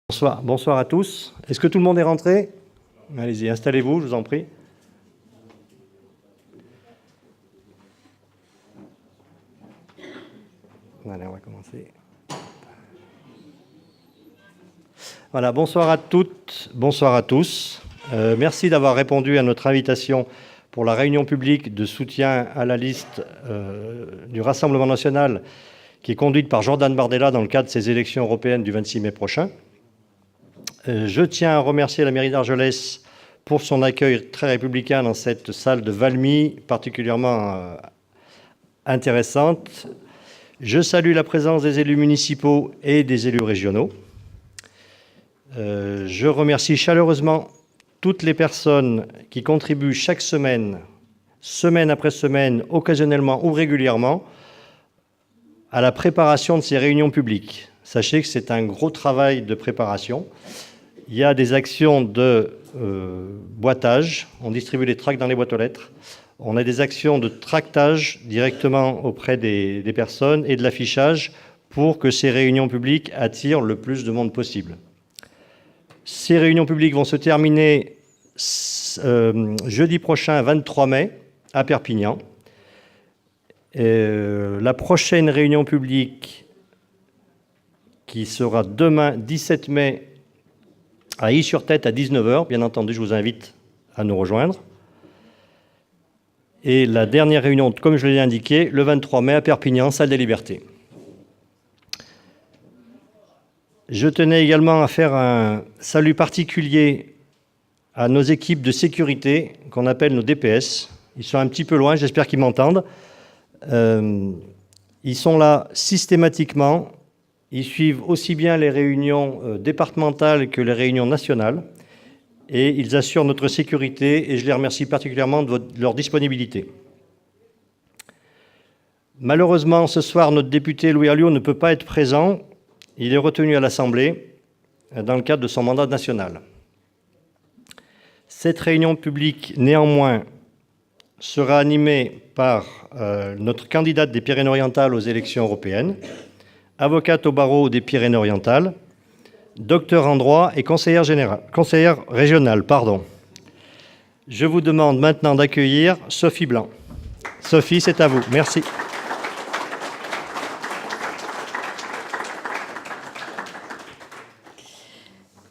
Bonsoir à tous. Est-ce que tout le monde est rentré? Allez-y, installez-vous, je vous en prie. Allez, on va commencer. Voilà, bonsoir à toutes, bonsoir à tous. Merci d'avoir répondu à notre invitation pour la réunion publique de soutien à la liste du Rassemblement national qui est conduite par Jordan Bardella dans le cadre de ses élections européennes du 26 mai prochain. Je tiens à remercier la mairie d'Argelès pour son accueil très républicain dans cette salle de Valmy, particulièrement intéressante. Je salue la présence des élus municipaux et des élus régionaux. Je remercie chaleureusement toutes les personnes qui contribuent chaque semaine, semaine après semaine, occasionnellement ou régulièrement, à la préparation de ces réunions publiques. Sachez que c'est un gros travail de préparation. Il y a des actions de boitage, on distribue les tracts dans les boîtes aux lettres, on a des actions de tractage directement auprès des personnes et de l'affichage pour que ces réunions publiques attirent le plus de monde possible. Ces réunions publiques vont se terminer jeudi prochain, 23 mai, à Perpignan. La prochaine réunion publique, qui sera demain, 17 mai, à Ille-sur-Tête à 19h, bien entendu, je vous invite à nous rejoindre. Et la dernière réunion, comme je l'ai indiqué, le 23 mai à Perpignan, salle des Libertés. Je tenais également à faire un salut particulier à nos équipes de sécurité, qu'on appelle nos DPS. Ils sont un petit peu loin, j'espère qu'ils m'entendent. Ils sont là systématiquement. Ils suivent aussi bien les réunions départementales que les réunions nationales et ils assurent notre sécurité et je les remercie particulièrement de leur disponibilité. Malheureusement, ce soir, notre député Louis Alliot ne peut pas être présent. Il est retenu à l'Assemblée dans le cadre de son mandat national. Cette réunion publique, néanmoins, sera animée par notre candidate des Pyrénées-Orientales aux élections européennes, avocate au barreau des Pyrénées-Orientales, docteur en droit et conseillère régionale. Je vous demande maintenant d'accueillir Sophie Blanc. Sophie, c'est à vous. Merci.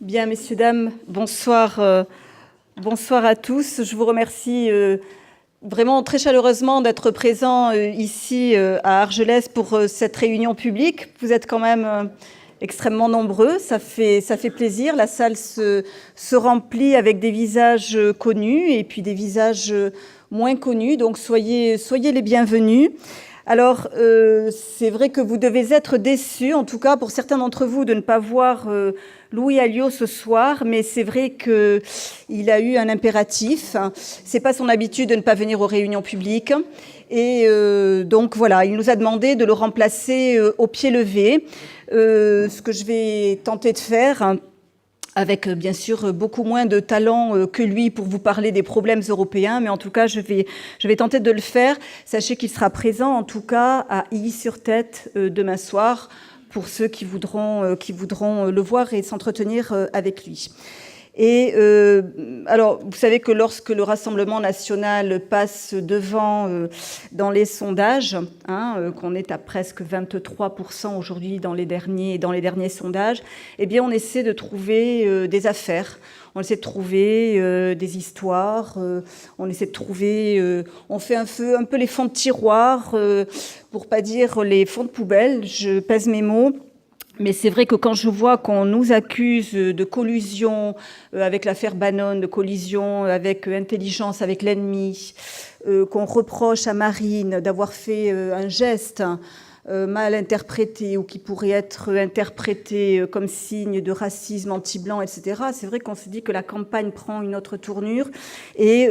Bien, messieurs, dames, bonsoir à tous. Je vous remercie vraiment très chaleureusement d'être présent ici à Argelès pour cette réunion publique. Vous êtes quand même extrêmement nombreux, ça fait plaisir. La salle se remplit avec des visages connus et puis des visages moins connus, donc soyez les bienvenus. Alors, c'est vrai que vous devez être déçus, en tout cas pour certains d'entre vous, de ne pas voir Louis Alliot ce soir, mais c'est vrai qu'il a eu un impératif. C'est pas son habitude de ne pas venir aux réunions publiques. Et donc voilà, il nous a demandé de le remplacer au pied levé. Ce que je vais tenter de faire, avec bien sûr beaucoup moins de talent que lui pour vous parler des problèmes européens, mais en tout cas je vais tenter de le faire. Sachez qu'il sera présent en tout cas à Ille-sur-Tête demain soir pour ceux qui voudront le voir et s'entretenir avec lui. Et alors, vous savez que lorsque le Rassemblement national passe devant dans les sondages, qu'on est à presque 23% aujourd'hui dans les derniers sondages, eh bien, on essaie de trouver des affaires. On essaie de trouver des histoires, on essaie de trouver... on fait un peu les fonds de tiroir, pour pas dire les fonds de poubelle, je pèse mes mots. Mais c'est vrai que quand je vois qu'on nous accuse de collusion avec l'affaire Bannon, de collusion avec intelligence avec l'ennemi, qu'on reproche à Marine d'avoir fait un geste mal interprété ou qui pourrait être interprété comme signe de racisme anti-blanc, etc. C'est vrai qu'on se dit que la campagne prend une autre tournure et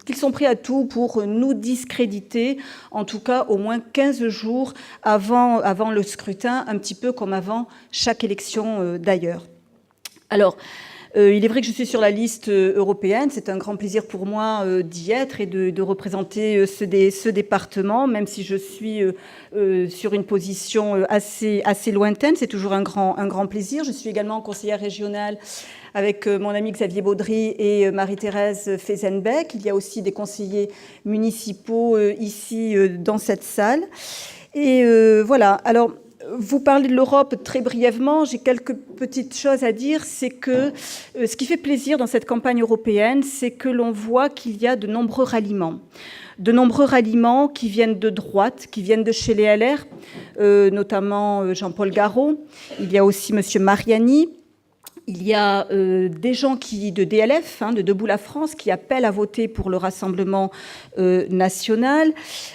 qu'ils sont prêts à tout pour nous discréditer, en tout cas au moins 15 jours avant le scrutin, un petit peu comme avant chaque élection d'ailleurs. Alors, Il est vrai que je suis sur la liste européenne. C'est un grand plaisir pour moi d'y être et de représenter ce département, même si je suis sur une position assez lointaine. C'est toujours un grand plaisir. Je suis également conseillère régionale avec mon ami Xavier Baudry et Marie-Thérèse Feisenbeck. Il y a aussi des conseillers municipaux ici dans cette salle. Et voilà. Alors, vous parlez de l'Europe très brièvement. J'ai quelques petites choses à dire. C'est que ce qui fait plaisir dans cette campagne européenne, c'est que l'on voit qu'il y a de nombreux ralliements. De nombreux ralliements qui viennent de droite, qui viennent de chez les LR, notamment Jean-Paul Garot. Il y a aussi M. Mariani. Il y a des gens de DLF, de Debout la France, qui appellent à voter pour le Rassemblement national.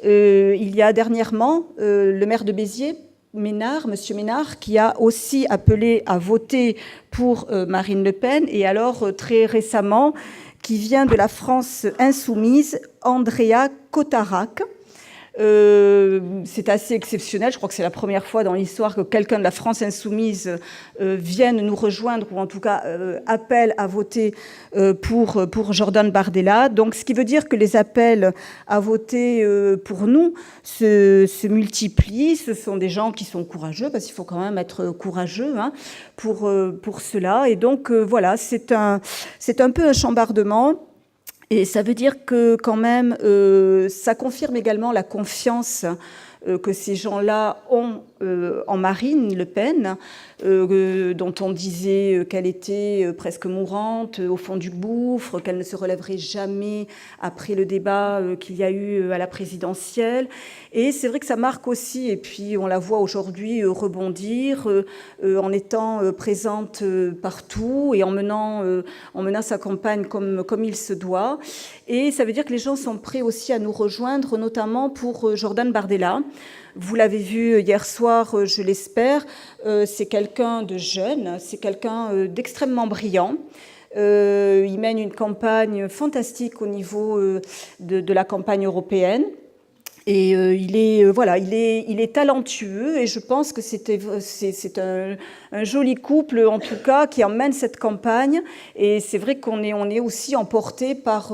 Il y a dernièrement le maire de Béziers, Ménard, Monsieur Ménard, qui a aussi appelé à voter pour Marine Le Pen. Et alors, très récemment, qui vient de la France insoumise, Andrea Cotarac. C'est assez exceptionnel. Je crois que c'est la première fois dans l'histoire que quelqu'un de la France insoumise vienne nous rejoindre, ou en tout cas appelle à voter pour Jordan Bardella. Donc, ce qui veut dire que les appels à voter pour nous se multiplient. Ce sont des gens qui sont courageux, parce qu'il faut quand même être courageux pour cela. Et donc, voilà, c'est un peu un chambardement. Et ça veut dire que quand même, ça confirme également la confiance que ces gens-là ont en Marine Le Pen, dont on disait qu'elle était presque mourante au fond du gouffre, qu'elle ne se relèverait jamais après le débat qu'il y a eu à la présidentielle. Et c'est vrai que ça marque aussi, et puis on la voit aujourd'hui rebondir en étant présente partout et en menant sa campagne comme il se doit. Et ça veut dire que les gens sont prêts aussi à nous rejoindre, notamment pour Jordan Bardella. Vous l'avez vu hier soir, je l'espère, c'est quelqu'un de jeune, c'est quelqu'un d'extrêmement brillant. Il mène une campagne fantastique au niveau de la campagne européenne. Et il est talentueux, et je pense que c'est un joli couple, en tout cas, qui emmène cette campagne. Et c'est vrai qu'on est aussi emporté par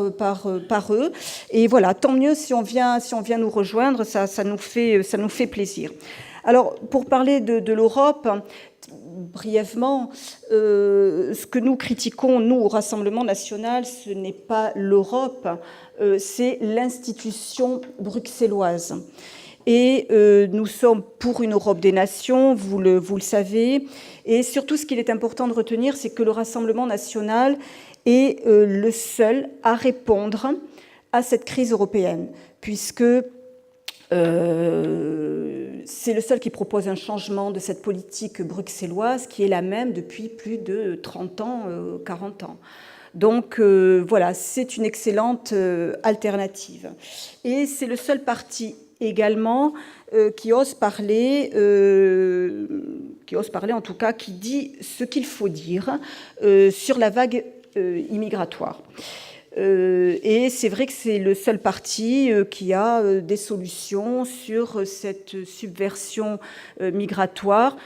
eux. Et voilà, tant mieux si on vient nous rejoindre, ça nous fait plaisir. Alors, pour parler de l'Europe, brièvement, ce que nous critiquons, nous, au Rassemblement national, ce n'est pas l'Europe, c'est l'institution bruxelloise. Et nous sommes pour une Europe des nations, vous le savez. Et surtout, ce qu'il est important de retenir, c'est que le Rassemblement national est le seul à répondre à cette crise européenne, puisque c'est le seul qui propose un changement de cette politique bruxelloise qui est la même depuis plus de 30 ans, 40 ans. Donc voilà, c'est une excellente alternative. Et c'est le seul parti également qui ose parler, en tout cas, qui dit ce qu'il faut dire sur la vague immigratoire. Et c'est vrai que c'est le seul parti qui a des solutions sur cette submersion migratoire,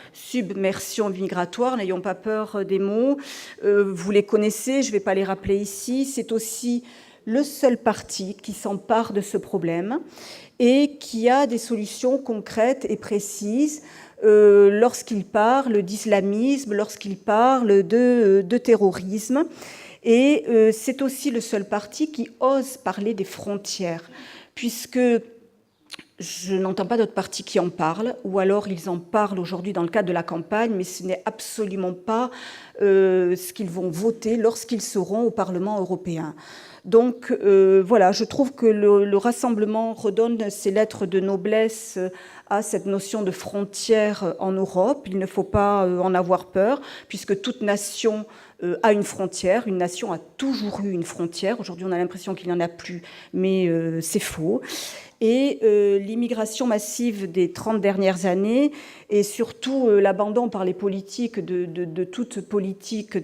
n'ayons pas peur des mots. Vous les connaissez, je ne vais pas les rappeler ici. C'est aussi le seul parti qui s'empare de ce problème et qui a des solutions concrètes et précises lorsqu'il parle d'islamisme, lorsqu'il parle de terrorisme. Et c'est aussi le seul parti qui ose parler des frontières, puisque je n'entends pas d'autres partis qui en parlent, ou alors ils en parlent aujourd'hui dans le cadre de la campagne, mais ce n'est absolument pas ce qu'ils vont voter lorsqu'ils seront au Parlement européen. Donc voilà, je trouve que le Rassemblement redonne ses lettres de noblesse à cette notion de frontière en Europe. Il ne faut pas en avoir peur, puisque toute nation a une frontière. Une nation a toujours eu une frontière. Aujourd'hui, on a l'impression qu'il n'y en a plus, mais c'est faux. Et l'immigration massive des 30 dernières années, et surtout l'abandon par les politiques de toute politique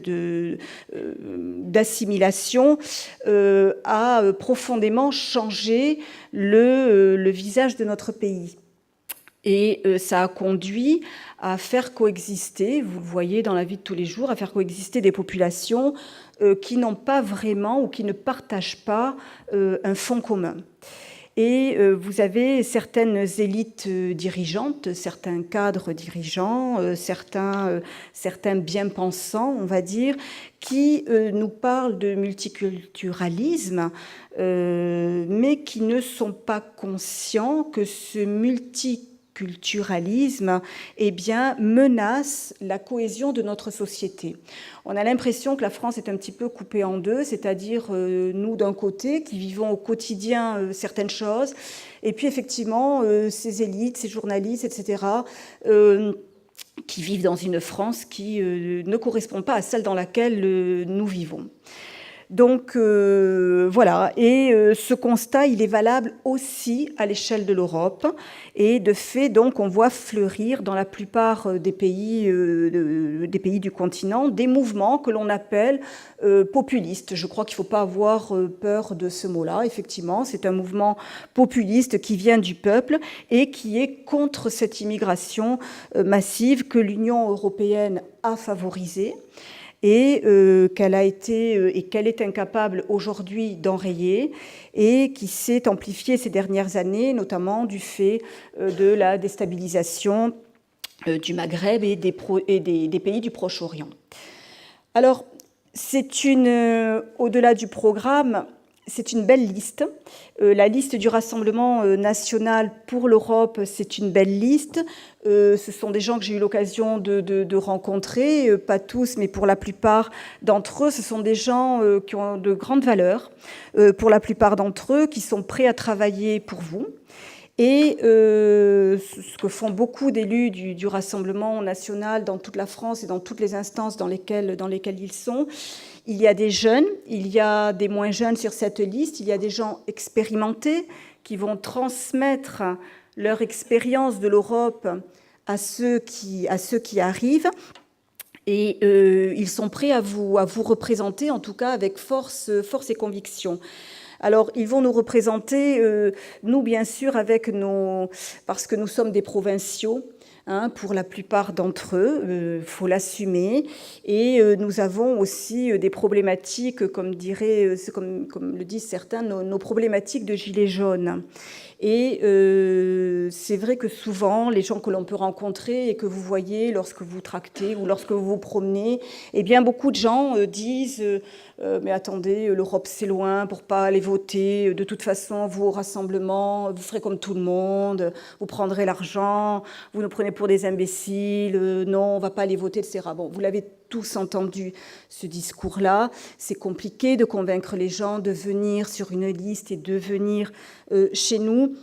d'assimilation, a profondément changé le visage de notre pays. Et ça a conduit à faire coexister, vous le voyez dans la vie de tous les jours, à faire coexister des populations qui n'ont pas vraiment ou qui ne partagent pas un fond commun. Et vous avez certaines élites dirigeantes, certains cadres dirigeants, certains bien-pensants, on va dire, qui nous parlent de multiculturalisme, mais qui ne sont pas conscients que ce multiculturalisme menace la cohésion de notre société. On a l'impression que la France est un petit peu coupée en deux, c'est-à-dire nous d'un côté qui vivons au quotidien certaines choses, et puis effectivement ces élites, ces journalistes, etc., qui vivent dans une France qui ne correspond pas à celle dans laquelle nous vivons. Donc voilà, et ce constat, il est valable aussi à l'échelle de l'Europe, et de fait, donc, on voit fleurir dans la plupart des pays du continent des mouvements que l'on appelle populistes. Je crois qu'il ne faut pas avoir peur de ce mot-là. Effectivement, c'est un mouvement populiste qui vient du peuple et qui est contre cette immigration massive que l'Union européenne a favorisée, et qu'elle est incapable aujourd'hui d'enrayer, et qui s'est amplifiée ces dernières années, notamment du fait de la déstabilisation du Maghreb et des pays du Proche-Orient. Alors, au-delà du programme, c'est une belle liste. La liste du Rassemblement national pour l'Europe, c'est une belle liste. Ce sont des gens que j'ai eu l'occasion de rencontrer, pas tous, mais pour la plupart d'entre eux, ce sont des gens qui ont de grandes valeurs, pour la plupart d'entre eux, qui sont prêts à travailler pour vous. Et ce que font beaucoup d'élus du Rassemblement national dans toute la France et dans toutes les instances dans lesquelles ils sont, il y a des jeunes, il y a des moins jeunes sur cette liste, il y a des gens expérimentés qui vont transmettre leur expérience de l'Europe à ceux qui arrivent. Et ils sont prêts à vous représenter, en tout cas avec force et conviction. Alors, ils vont nous représenter, nous, bien sûr, parce que nous sommes des provinciaux, pour la plupart d'entre eux, faut l'assumer. Et nous avons aussi des problématiques, comme le disent certains, nos problématiques de gilets jaunes. Et c'est vrai que souvent, les gens que l'on peut rencontrer et que vous voyez lorsque vous tractez ou lorsque vous vous promenez, eh bien, beaucoup de gens disent mais attendez, l'Europe c'est loin pour pas aller voter. De toute façon, vous au rassemblement, vous ferez comme tout le monde, vous prendrez l'argent, vous nous prenez pour des imbéciles, non, on va pas aller voter, etc. Bon, vous l'avez tous entendu, ce discours-là. C'est compliqué de convaincre les gens de venir sur une liste et de venir chez nous.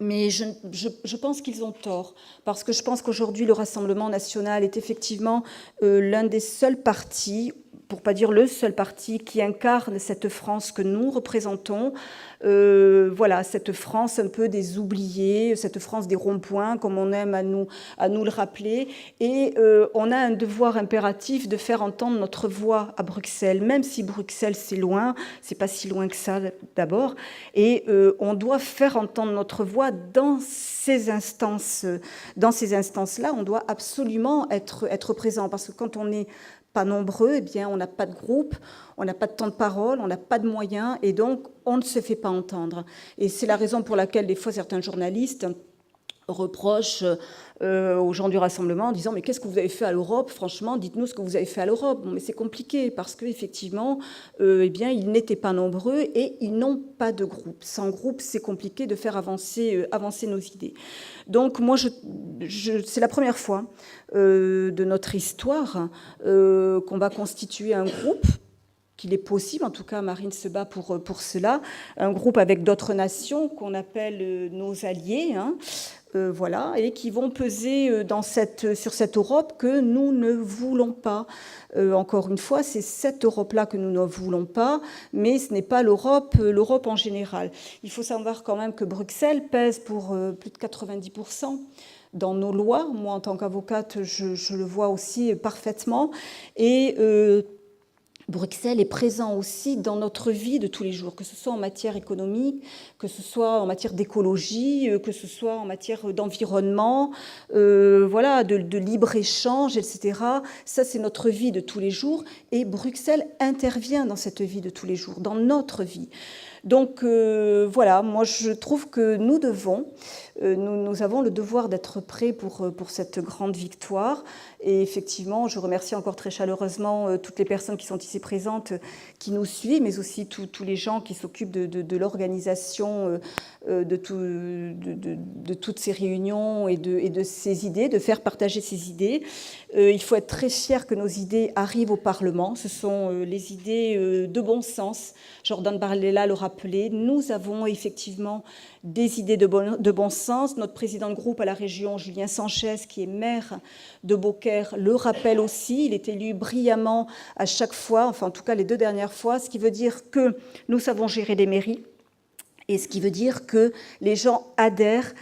Mais je pense qu'ils ont tort, parce que je pense qu'aujourd'hui, le Rassemblement national est effectivement l'un des seuls partis, pour ne pas dire le seul parti, qui incarne cette France que nous représentons. Voilà, cette France un peu des oubliés, cette France des ronds-points, comme on aime à nous le rappeler. Et on a un devoir impératif de faire entendre notre voix à Bruxelles, même si Bruxelles, c'est loin, c'est pas si loin que ça d'abord. Et on doit faire entendre notre voix dans ces instances-là. On doit absolument être présent, parce que quand on n'est pas nombreux, eh bien, on n'a pas de groupe, on n'a pas de temps de parole, on n'a pas de moyens, et donc on ne se fait pas entendre. Et c'est la raison pour laquelle, des fois, certains journalistes reprochent aux gens du Rassemblement en disant « Mais qu'est-ce que vous avez fait à l'Europe ? Franchement, dites-nous ce que vous avez fait à l'Europe. » Bon, mais c'est compliqué, parce qu'effectivement, eh bien, ils n'étaient pas nombreux et ils n'ont pas de groupe. Sans groupe, c'est compliqué de faire avancer nos idées. Donc, moi, c'est la première fois de notre histoire qu'on va constituer un groupe, qu'il est possible, en tout cas Marine se bat pour cela, un groupe avec d'autres nations qu'on appelle nos alliés, voilà, et qui vont peser sur cette Europe que nous ne voulons pas. Encore une fois, c'est cette Europe-là que nous ne voulons pas, mais ce n'est pas l'Europe en général. Il faut savoir quand même que Bruxelles pèse pour plus de 90% dans nos lois. Moi, en tant qu'avocate, je le vois aussi parfaitement. Et Bruxelles est présent aussi dans notre vie de tous les jours, que ce soit en matière économique, que ce soit en matière d'écologie, que ce soit en matière d'environnement, voilà, de libre-échange, etc. Ça, c'est notre vie de tous les jours, et Bruxelles intervient dans cette vie de tous les jours, dans notre vie. Donc voilà, moi je trouve que nous avons le devoir d'être prêts pour cette grande victoire. Et effectivement, je remercie encore très chaleureusement toutes les personnes qui sont ici présentes, qui nous suivent, mais aussi tous les gens qui s'occupent de l'organisation de toutes ces réunions et de ces idées, de faire partager ces idées. Il faut être très fier que nos idées arrivent au Parlement. Ce sont les idées de bon sens. Jordan Bardella le rappelait. Nous avons effectivement des idées de bon sens. Notre président de groupe à la région, Julien Sanchez, qui est maire de Beaucaire, le rappelle aussi. Il est élu brillamment à chaque fois, enfin en tout cas les 2 dernières fois, ce qui veut dire que nous savons gérer des mairies et ce qui veut dire que les gens adhèrent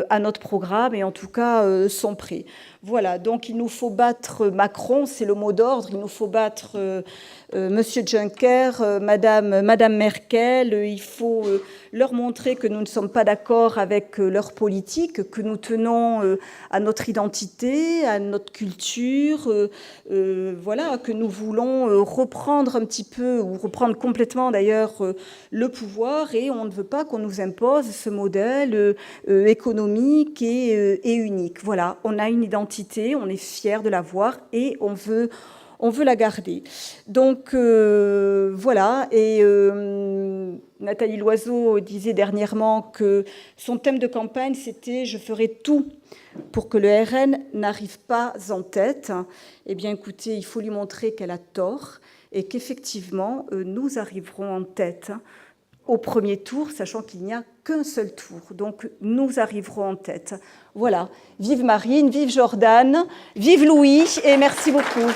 à notre programme et en tout cas sont prêts. Voilà, donc il nous faut battre Macron, c'est le mot d'ordre, il nous faut battre Monsieur Juncker, Madame Merkel, il faut leur montrer que nous ne sommes pas d'accord avec leur politique, que nous tenons à notre identité, à notre culture, voilà, que nous voulons reprendre un petit peu, ou reprendre complètement d'ailleurs, le pouvoir, et on ne veut pas qu'on nous impose ce modèle économique et unique. Voilà, on a une identité, on est fiers de l'avoir et on veut la garder. Donc voilà, et Nathalie Loiseau disait dernièrement que son thème de campagne, c'était « Je ferai tout pour que le RN n'arrive pas en tête ». Eh bien écoutez, il faut lui montrer qu'elle a tort et qu'effectivement, nous arriverons en tête au premier tour, sachant qu'il n'y a qu'un seul tour. Donc, nous arriverons en tête. Voilà. Vive Marine, vive Jordan, vive Louis, et merci beaucoup.